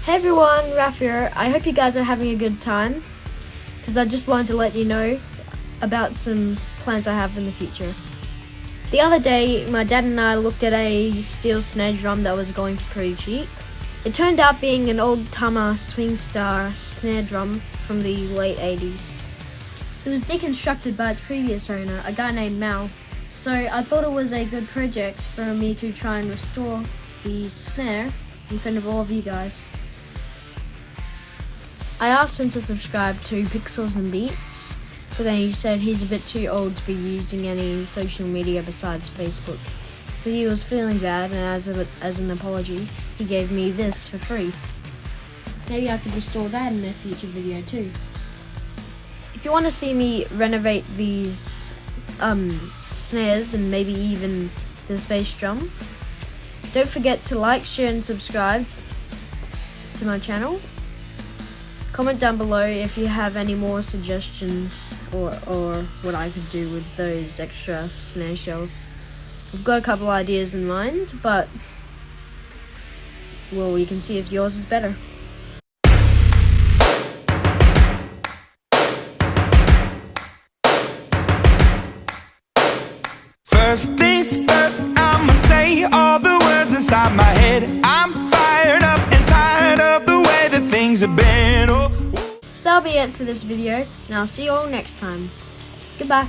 Hey everyone, Raph here. I hope you guys are having a good time, because I just wanted to let you know about some plans I have in the future. The other day, my dad and I looked at a steel snare drum that was going for pretty cheap. It turned out being an old-timer Swingstar snare drum from the late 80s. It was deconstructed by its previous owner, a guy named Mal, so I thought it was a good project for me to try and restore the snare in front of all of you guys. I asked him to subscribe to Pixels and Beats, but then he said he's a bit too old to be using any social media besides Facebook. So he was feeling bad, and as an apology, he gave me this for free. Maybe I could restore that in a future video too. If you want to see me renovate these snares and maybe even the space drum, don't forget to like, share and subscribe to my channel. Comment down below if you have any more suggestions or what I could do with those extra snare shells. I've got a couple ideas in mind, but well, you can see if yours is better. First things first, I'ma say all the words inside my head. I'm fired up and tired of the way that things have been. So that'll be it for this video, and I'll see you all next time. Goodbye.